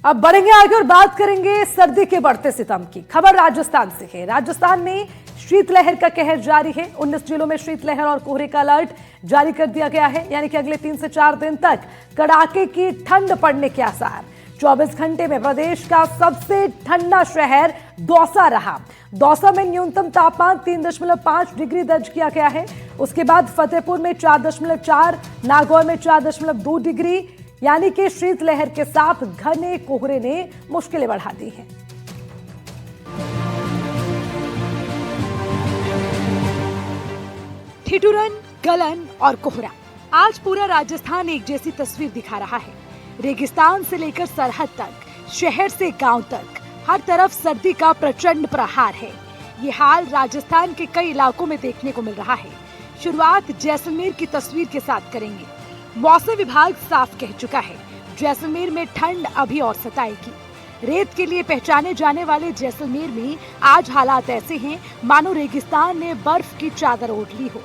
अब बढ़ेंगे आगे और बात करेंगे सर्दी के बढ़ते सितम की। खबर राजस्थान से है। राजस्थान में शीतलहर का कहर जारी है। 19 जिलों में शीतलहर और कोहरे का अलर्ट जारी कर दिया गया है, यानी कि अगले 3 से 4 दिन तक कड़ाके की ठंड पड़ने के आसार। 24 घंटे में प्रदेश का सबसे ठंडा शहर दौसा रहा। दौसा में न्यूनतम तापमान 3.5 डिग्री दर्ज किया गया है। उसके बाद फतेहपुर में 4.4, नागौर में 4.2 डिग्री, यानी कि शीतलहर के साथ घने कोहरे ने मुश्किलें बढ़ा दी हैं। ठिठुरन, गलन और कोहरा, आज पूरा राजस्थान एक जैसी तस्वीर दिखा रहा है। रेगिस्तान से लेकर सरहद तक, शहर से गांव तक, हर तरफ सर्दी का प्रचंड प्रहार है। ये हाल राजस्थान के कई इलाकों में देखने को मिल रहा है। शुरुआत जैसलमेर की तस्वीर के साथ करेंगे। मौसम विभाग साफ कह चुका है, जैसलमेर में ठंड अभी और सताएगी। रेत के लिए पहचाने जाने वाले जैसलमेर में आज हालात ऐसे हैं मानो रेगिस्तान ने बर्फ की चादर ओढ़ ली हो।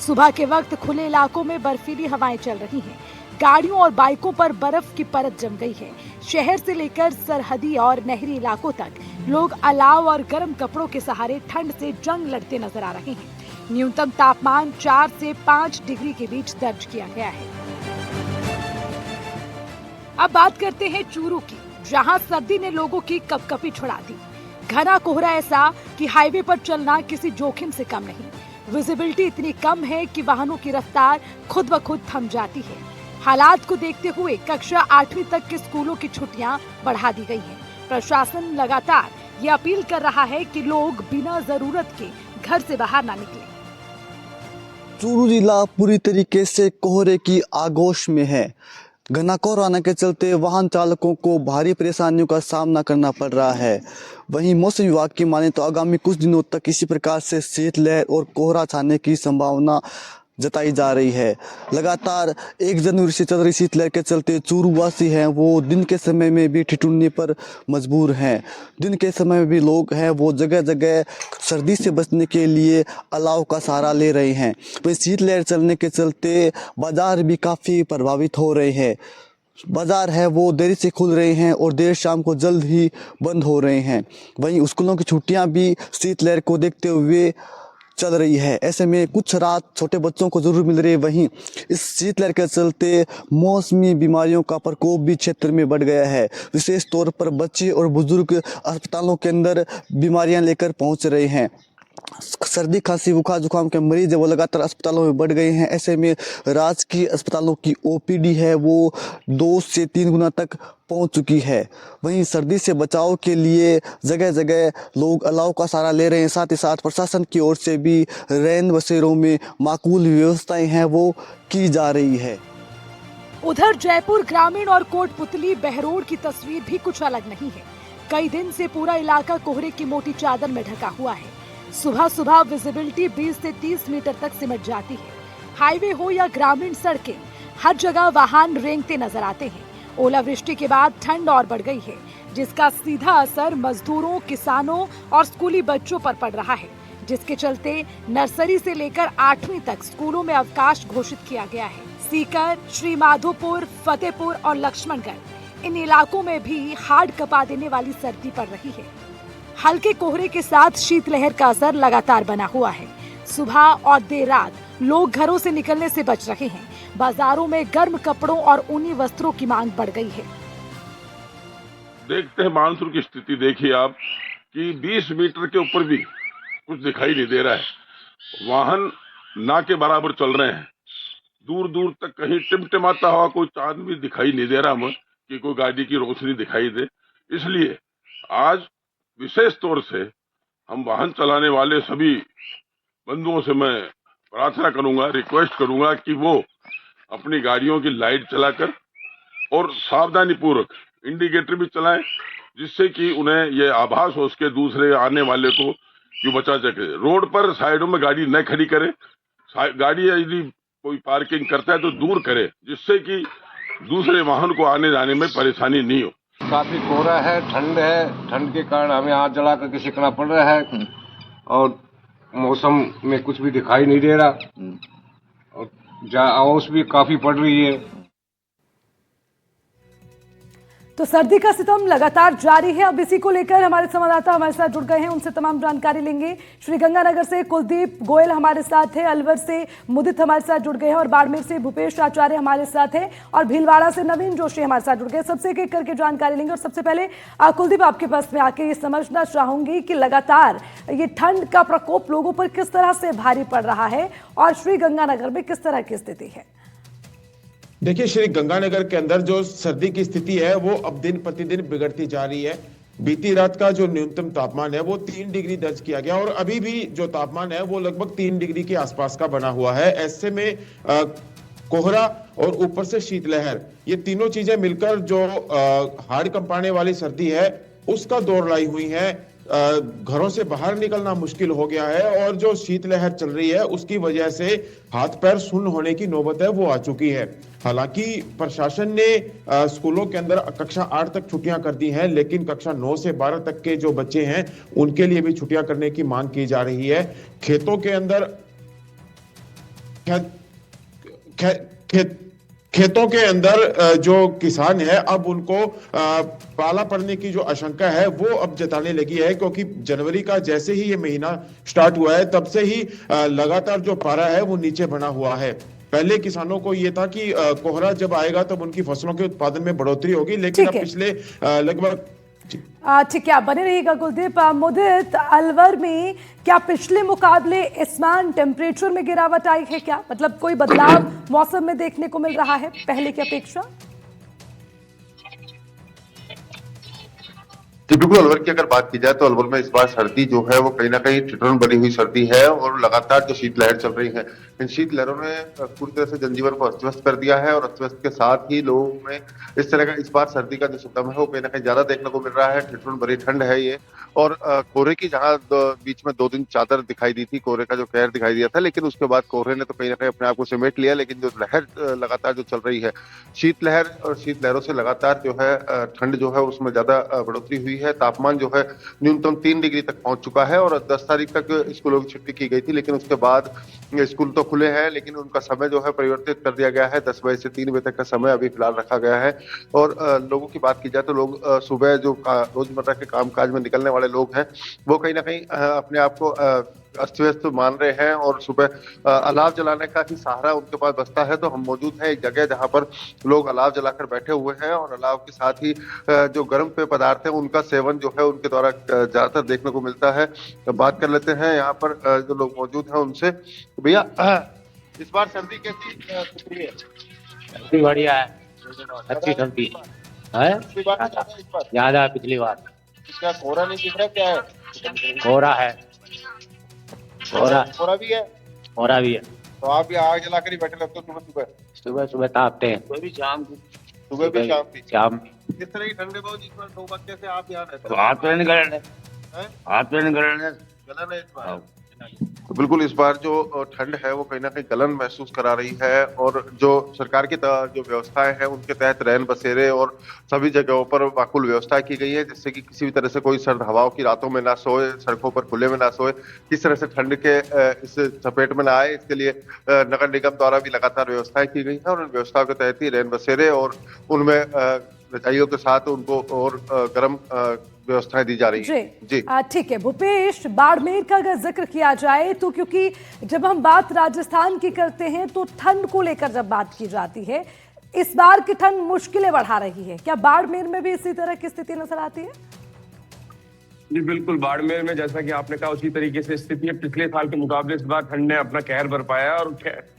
सुबह के वक्त खुले इलाकों में बर्फीली हवाएं चल रही हैं। गाड़ियों और बाइकों पर बर्फ की परत जम गई है। शहर से लेकर सरहदी और नहरी इलाकों तक लोग अलाव और गर्म कपड़ों के सहारे ठंड से जंग लड़ते नजर आ रहे हैं। न्यूनतम तापमान 4 से 5 डिग्री के बीच दर्ज किया गया है। अब बात करते हैं चूरू की, जहां सर्दी ने लोगों की कपकपी छुड़ा दी। घना कोहरा ऐसा कि हाईवे पर चलना किसी जोखिम से कम नहीं। विजिबिलिटी इतनी कम है कि वाहनों की रफ्तार खुद ब खुद थम जाती है। हालात को देखते हुए कक्षा 8वीं तक के स्कूलों की छुट्टियां बढ़ा दी गई हैं। प्रशासन लगातार ये अपील कर रहा है कि लोग बिना जरूरत के घर से बाहर ना निकलें। चूरू जिला पूरी तरीके से कोहरे की आगोश में है। घना कोहरा आने के चलते वाहन चालकों को भारी परेशानियों का सामना करना पड़ रहा है। वहीं मौसम विभाग की माने तो आगामी कुछ दिनों तक इसी प्रकार से शीतलहर और कोहरा छाने की संभावना जताई जा रही है। लगातार 1 जनवरी से चल रही शीतलहर के चलते चूरू वासी हैं वो दिन के समय में भी ठिठुरने पर मजबूर हैं। दिन के समय में भी लोग हैं वो जगह जगह सर्दी से बचने के लिए अलाव का सहारा ले रहे हैं। वहीं शीतलहर चलने के चलते बाजार भी काफ़ी प्रभावित हो रहे हैं। बाजार है वो देरी से खुल रहे हैं और देर शाम को जल्द ही बंद हो रहे हैं। वहीं स्कूलों की छुट्टियां भी शीतलहर को देखते हुए चल रही है। ऐसे में कुछ राहत छोटे बच्चों को जरूर मिल रही है। वहीं इस शीतलहर के चलते मौसमी बीमारियों का प्रकोप भी क्षेत्र में बढ़ गया है। विशेष तौर पर बच्चे और बुजुर्ग अस्पतालों के अंदर बीमारियां लेकर पहुंच रहे हैं। सर्दी खांसी बुखार जुकाम के मरीज है वो लगातार अस्पतालों में बढ़ गए हैं। ऐसे में राजकीय अस्पतालों की ओपीडी है वो 2 से 3 गुना तक पहुंच चुकी है। वहीं सर्दी से बचाव के लिए जगह जगह लोग अलाव का सहारा ले रहे हैं। साथ ही साथ प्रशासन की ओर से भी रैन बसेरों में माकूल व्यवस्थाएं हैं वो की जा रही है। उधर जयपुर ग्रामीण और कोटपुतली बहरोड की तस्वीर भी कुछ अलग नहीं है। कई दिन से पूरा इलाका कोहरे की मोटी चादर में ढका हुआ है। सुबह सुबह विजिबिलिटी 20 से 30 मीटर तक सिमट जाती है। हाईवे हो या ग्रामीण सड़कें, हर जगह वाहन रेंगते नजर आते हैं। ओलावृष्टि के बाद ठंड और बढ़ गई है, जिसका सीधा असर मजदूरों, किसानों और स्कूली बच्चों पर पड़ रहा है, जिसके चलते नर्सरी से लेकर 8वीं तक स्कूलों में अवकाश घोषित किया गया है। सीकर, श्री माधोपुर, फतेहपुर और लक्ष्मणगढ़, इन इलाकों में भी हाड़ कपा देने वाली सर्दी पड़ रही है। हल्के कोहरे के साथ शीतलहर का असर लगातार बना हुआ है। सुबह और देर रात लोग घरों से निकलने से बच रहे हैं। बाजारों में गर्म कपड़ों और ऊनी वस्त्रों की मांग बढ़ गई है। देखते हैं मानसून की स्थिति। देखिए आप कि 20 मीटर के ऊपर भी कुछ दिखाई नहीं दे रहा है। वाहन ना के बराबर चल रहे हैं। दूर दूर तक कहीं टिमटिमाता हुआ कोई चांद भी दिखाई नहीं दे रहा हमें कि कोई गाड़ी की रोशनी दिखाई दे। इसलिए आज विशेष तौर से हम वाहन चलाने वाले सभी बंधुओं से मैं प्रार्थना करूंगा, रिक्वेस्ट करूंगा कि वो अपनी गाड़ियों की लाइट जलाकर और सावधानी पूर्वक इंडिकेटर भी चलाएं, जिससे कि उन्हें यह आभास हो सके दूसरे आने वाले को कि बचा सके। रोड पर साइडों में गाड़ी न खड़ी करें। गाड़ी यदि कोई पार्किंग करता है तो दूर करे, जिससे कि दूसरे वाहन को आने जाने में परेशानी नहीं हो। काफी कोहरा है, ठंड है। ठंड के कारण हमें आग जला करके सेकना पड़ रहा है और मौसम में कुछ भी दिखाई नहीं दे रहा और ओस भी काफी पड़ रही है। तो सर्दी का सितम लगातार जारी है। अब इसी को लेकर हमारे संवाददाता हमारे साथ जुड़ गए हैं, उनसे तमाम जानकारी लेंगे। श्रीगंगानगर से कुलदीप गोयल हमारे साथ है, अलवर से मुदित हमारे साथ जुड़ गए हैं और बाड़मेर से भूपेश आचार्य हमारे साथ है और भीलवाड़ा से नवीन जोशी हमारे साथ जुड़ गए। सबसे एक एक करके जानकारी लेंगे और सबसे पहले कुलदीप आपके पास में आके ये समझना चाहूंगी कि लगातार ये ठंड का प्रकोप लोगों पर किस तरह से भारी पड़ रहा है और श्रीगंगानगर में किस तरह की स्थिति है। देखिए, श्री गंगानगर के अंदर जो सर्दी की स्थिति है वो अब दिन प्रतिदिन बिगड़ती जा रही है। बीती रात का जो न्यूनतम तापमान है वो 3 डिग्री दर्ज किया गया और अभी भी जो तापमान है वो लगभग 3 डिग्री के आसपास का बना हुआ है। ऐसे में कोहरा और ऊपर से शीतलहर, ये तीनों चीजें मिलकर जो हाड़ कंपाने वाली सर्दी है उसका दौर लाई हुई है। घरों से बाहर निकलना मुश्किल हो गया है और जो शीतलहर चल रही है उसकी वजह से हाथ पैर सुन्न होने की नौबत है वो आ चुकी है। हालांकि प्रशासन ने स्कूलों के अंदर कक्षा 8 तक छुट्टियां कर दी हैं, लेकिन कक्षा 9 से 12 तक के जो बच्चे हैं उनके लिए भी छुट्टियां करने की मांग की जा रही है। खेतों के अंदर खेतों के अंदर जो किसान है अब उनको पाला पड़ने की जो आशंका है वो अब जताने लगी है, क्योंकि जनवरी का जैसे ही ये महीना स्टार्ट हुआ है तब से ही लगातार जो पारा है वो नीचे बना हुआ है। पहले किसानों को ये था कि कोहरा जब आएगा तब उनकी फसलों के उत्पादन में बढ़ोतरी होगी, लेकिन अब पिछले लगभग ठीक है, आप बने रहिएगा कुलदीप। मुदित, अलवर में क्या पिछले मुकाबले इस बार टेम्परेचर में गिरावट आई है? क्या मतलब कोई बदलाव मौसम में देखने को मिल रहा है पहले की अपेक्षा? जी बिल्कुल, अलवर की अगर बात की जाए तो अलवर में इस बार सर्दी जो है वो कहीं ना कहीं ठिठुरन बनी हुई सर्दी है और लगातार जो शीतलहर चल रही है, इन शीतलहरों ने पूरी तरह से जनजीवन को अस्त व्यस्त कर दिया है और अस्त व्यस्त के साथ ही लोगों में इस तरह का इस बार सर्दी का जो सितम है वो कहीं ना कहीं ज्यादा देखने को मिल रहा है। ठिठुरन भरी ठंड है ये, और कोहरे की जहां बीच में 2 दिन चादर दिखाई दी थी, कोहरे का जो कहर दिखाई दिया था, लेकिन उसके बाद कोहरे ने तो कहीं ना कहीं अपने आप को समेट लिया। लेकिन जो लहर लगातार जो चल रही है, शीतलहर और शीतलहरों से लगातार जो है ठंड जो है उसमें ज्यादा बढ़ोतरी हुई है। तापमान जो है न्यूनतम 3 डिग्री तक पहुंच चुका है और 10 तारीख तक स्कूलों की छुट्टी की गई थी, लेकिन उसके बाद स्कूल तो खुले हैं लेकिन उनका समय जो है परिवर्तित कर दिया गया है। 10 बजे से 3 बजे तक का समय अभी फिलहाल रखा गया है। और लोगों की बात की जाए तो लोग सुबह जो रोजमर्रा के कामकाज में निकलने वाले लोग हैं वो कहीं ना कहीं अपने आप को अस्त व्यस्त मान रहे हैं और सुबह अलाव जलाने का ही सहारा उनके पास बचता है। तो हम मौजूद हैं एक जगह जहां पर लोग अलाव जलाकर बैठे हुए हैं और अलाव के साथ ही जो गर्म पेय पदार्थ है उनका सेवन जो है उनके द्वारा ज्यादातर देखने को मिलता है। तो बात कर लेते हैं यहाँ पर जो लोग मौजूद हैं उनसे। भैया, इस बार सर्दी कैसी है? सर्दी बढ़िया है, अच्छी ठंडी है, ज्यादा पिछली बार। क्या कोहरा नहीं दिख रहा? क्या है? कोहरा है, कोहरा भी है। कोहरा भी है। तो आप भी आग जलाकर ही बैठे लगते हो सुबह सुबह? सुबह सुबह तापते हैं, सुबह भी शाम की? सुबह भी शाम की। शाम किस तरह की ठंडे को जिस पर 2 बजे से आप यहाँ रहते तो हाथ पैर निकलने, हाथ पैर निकलने गलन है इस बार। तो बिल्कुल इस बार जो ठंड है वो कहीं ना कहीं गलन महसूस करा रही है और जो सरकार की जो व्यवस्थाएं हैं उनके तहत रैन बसेरे और सभी जगहों पर माकूल व्यवस्था की गई है, जिससे कि किसी भी तरह से कोई सर्द हवाओं की रातों में ना सोए, सड़कों पर खुले में ना सोए, किस तरह से ठंड के इस चपेट में ना आए, इसके लिए नगर निगम द्वारा भी लगातार व्यवस्थाएं की गई है और उन व्यवस्थाओं के तहत ही रैन बसेरे और उनमें रजाइयों के साथ उनको और गर्म व्यवस्थाएं दी जा रही है। जी ठीक है भूपेश, बाड़मेर का अगर जिक्र किया जाए तो क्योंकि जब हम बात राजस्थान की करते हैं तो ठंड को लेकर जब बात की जाती है, इस बार की ठंड मुश्किलें बढ़ा रही है। क्या बाड़मेर में भी इसी तरह की स्थिति नजर आती है? जी बिल्कुल, बाड़मेर में जैसा कि आपने कहा उसी तरीके से स्थिति है। पिछले साल के मुकाबले इस बार ठंड ने अपना कहर बरपाया और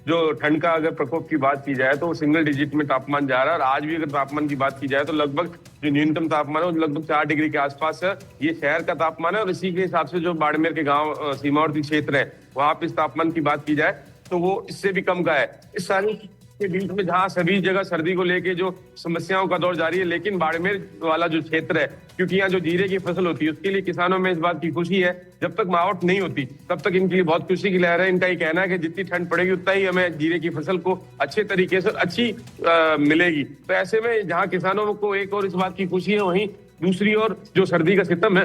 जो ठंड का अगर प्रकोप की बात की जाए तो वो सिंगल डिजिट में तापमान जा रहा है। और आज भी अगर तापमान की बात की जाए तो लगभग जो न्यूनतम तापमान है वो लगभग 4 डिग्री के आसपास है। ये शहर का तापमान है और इसी के हिसाब से जो बाड़मेर के गाँव सीमावर्ती क्षेत्र है वहां पे इस तापमान की बात की जाए तो वो इससे भी कम का है। इस सारी के बीच में जहाँ सभी जगह सर्दी को लेके जो समस्याओं का दौर जारी है, लेकिन बाड़मेर वाला जो क्षेत्र है, क्योंकि यहाँ जो जीरे की फसल होती है उसके लिए किसानों में इस बात की खुशी है। जब तक मावट नहीं होती तब तक इनके लिए बहुत खुशी की लहर है। इनका ये कहना है कि जितनी ठंड पड़ेगी उतना ही हमें जीरे की फसल को अच्छे तरीके से अच्छी मिलेगी। तो ऐसे में जहाँ किसानों को एक और इस बात की खुशी है, वहीं दूसरी ओर जो सर्दी का सितम है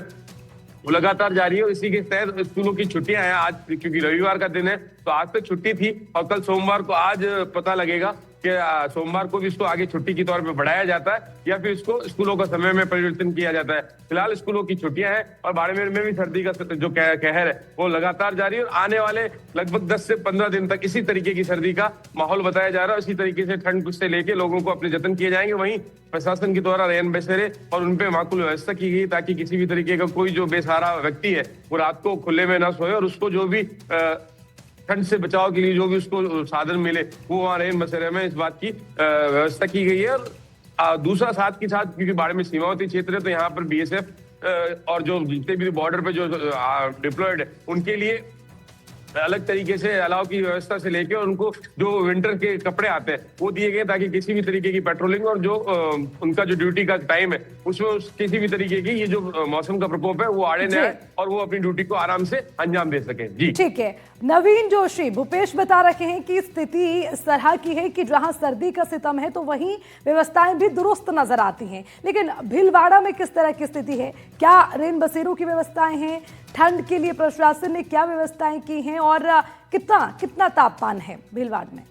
वो लगातार जारी है। और इसी के तहत स्कूलों की छुट्टियां हैं आज, क्योंकि रविवार का दिन है तो आज तक छुट्टी थी और कल सोमवार को आज पता लगेगा कि सोमवार को भी इसको आगे छुट्टी के तौर पे बढ़ाया जाता है या फिर इसको स्कूलों का समय में परिवर्तन किया जाता है। फिलहाल स्कूलों की छुट्टियां हैं और बाड़मेर में भी सर्दी का जो कहर है वो लगातार जारी है और आने वाले लगभग 10 से 15 दिन तक इसी तरीके की सर्दी का माहौल बताया जा रहा है। इसी तरीके से ठंड से लेके लोगों को अपने जतन किए जाएंगे। वहीं प्रशासन के द्वारा रैन बसेरे और उनपे माकूल व्यवस्था की गई ताकि किसी भी तरीके का कोई जो बेसहारा व्यक्ति है वो रात को खुले में न सोए और उसको जो भी ठंड से बचाव के लिए जो भी उसको साधन मिले वो वहाँ रैन बसेरे में इस बात की व्यवस्था की गई है। और दूसरा साथ के साथ क्योंकि बाड़मेर सीमावर्ती क्षेत्र है तो यहाँ पर बीएसएफ और जो जितने भी बॉर्डर पे जो डिप्लॉयड है उनके लिए अलग तरीके से अलाव की व्यवस्था से लेके और उनको जो विंटर के कपड़े आते हैं वो दिए गए ताकि किसी भी तरीके की पेट्रोलिंग और जो उनका जो ड्यूटी का टाइम है उसमें किसी भी तरीके की ये जो मौसम का प्रकोप है वो आड़े न आए और वो अपनी ड्यूटी को आराम से अंजाम दे सके। जी ठीक है। नवीन जोशी, भूपेश बता रहे हैं कि स्थिति इस तरह की है कि जहां सर्दी का सितम है तो वहीं व्यवस्थाएं भी दुरुस्त नजर आती हैं, लेकिन भीलवाड़ा में किस तरह की स्थिति है? क्या रेन बसेरों की व्यवस्थाएं हैं? ठंड के लिए प्रशासन ने क्या व्यवस्थाएं की हैं और कितना तापमान है भीलवाड़ा में?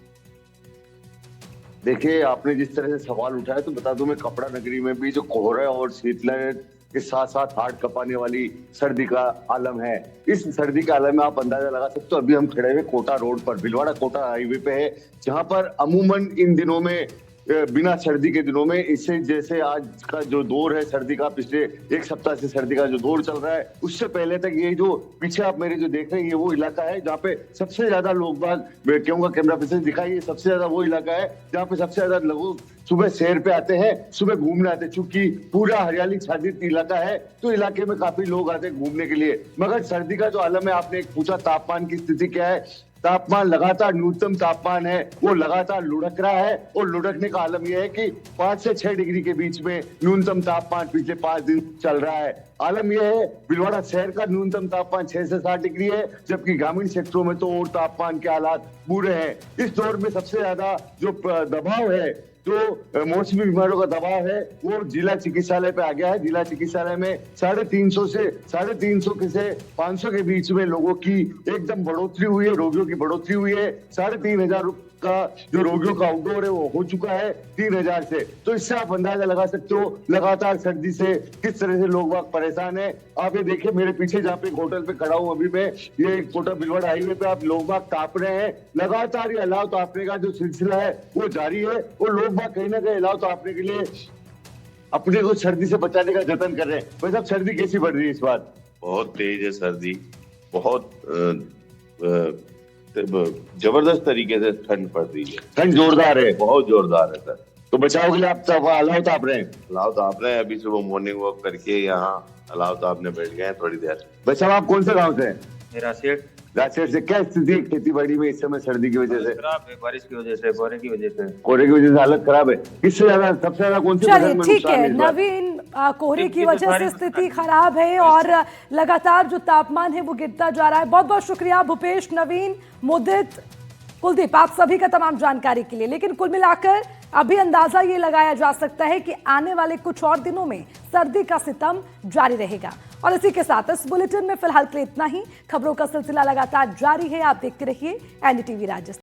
देखिए, आपने जिस तरह से सवाल उठाया तो बता दूं मैं कपड़ा नगरी में भी जो कोहरा और शीतलहर के साथ साथ हाड़ कपाने वाली सर्दी का आलम है। इस सर्दी के आलम में आप अंदाजा लगा सकते हो। अभी हम खड़े हुए कोटा रोड पर, भीलवाड़ा कोटा हाईवे पे है, जहां पर अमूमन इन दिनों में बिना सर्दी के दिनों में इससे जैसे आज का जो दौर है सर्दी का, पिछले एक सप्ताह से सर्दी का जो दौर चल रहा है उससे पहले तक ये जो पीछे आप मेरे जो देख रहे हैं ये वो इलाका है जहाँ पे सबसे ज्यादा लोग बाग, मैं कहूँगा कैमरा पीछे दिखाई, सबसे ज्यादा वो इलाका है जहाँ पे सबसे ज्यादा लोग सुबह सैर पे आते हैं, सुबह घूमने आते हैं। चूंकि पूरा हरियाली छादित इलाका है तो इलाके में काफी लोग आते हैं घूमने के लिए। मगर सर्दी का जो आलम है, आपने एक पूछा तापमान की स्थिति क्या है, तापमान लगातार न्यूनतम तापमान है वो लगातार लुढ़क रहा है और लुढ़कने का आलम यह है कि 5 से 6 डिग्री के बीच में न्यूनतम तापमान पिछले 5 दिन चल रहा है। आलम यह है भीलवाड़ा शहर का न्यूनतम तापमान 6 से 7 डिग्री है, जबकि ग्रामीण क्षेत्रों में तो और तापमान के हालात बुरे हैं। इस दौर में सबसे ज्यादा जो दबाव है, जो मौसमी बीमारियों का दबाव है वो जिला चिकित्सालय पे आ गया है। जिला चिकित्सालय में 350 से 350 से 500 के बीच में लोगों की एकदम बढ़ोतरी हुई है, रोगियों की बढ़ोतरी हुई है। 3500 का जो रोगियों का आउटडोर है वो हो चुका है 3000 से। तो इससे आप अंदाजा लगा सकते हो लगातार सर्दी से किस तरह से लोग बाग परेशान है। आप ये देखिए मेरे पीछे जहाँ पे होटल पे खड़ा हूँ अभी मैं, ये कोटा भीलवाड़ा हाईवे पे आप लोग बाग ताप रहे हैं। लगातार ये अलाव तापने का जो सिलसिला है वो जारी है और लोग बाग कहीं ना कहीं अलाव तापने के लिए अपने को सर्दी से बचाने का जतन कर रहे हैं। वैसे अब सर्दी कैसी बढ़ रही है इस बार? बहुत तेज है सर्दी, बहुत जबरदस्त तरीके से ठंड पड़ रही है। ठंड जोरदार है, बहुत जोरदार है सर। तो बचाव के लिए आप अलाव ताप रहे हैं? अलाव ताप रहे हैं, अभी सुबह मॉर्निंग वॉक करके यहाँ अलाव तापने बैठ गए हैं थोड़ी देर। बचाव आप कौन से गाँव से हैं? राजशेठ से। क्या स्थिति है खेती बाड़ी में इस समय सर्दी की वजह से? खराब है, बारिश की वजह से, कोहरे की वजह से। कोहरे की वजह से हालत खराब है। किससे ज्यादा, सबसे ज्यादा कौन सी फसल में ठीक नुकसान है इस बार? नवीन, कोहरे की वजह से स्थिति खराब है और लगातार जो तापमान है वो गिरता जा रहा है। बहुत बहुत शुक्रिया भूपेश, नवीन, मुदित, कुलदीप, आप सभी का तमाम जानकारी के लिए। लेकिन कुल मिलाकर अभी अंदाजा ये लगाया जा सकता है कि आने वाले कुछ और दिनों में सर्दी का सितम जारी रहेगा। और इसी के साथ इस बुलेटिन में फिलहाल के लिए इतना ही। खबरों का सिलसिला लगातार जारी है, आप देखते रहिए एनडीटीवी राजस्थान।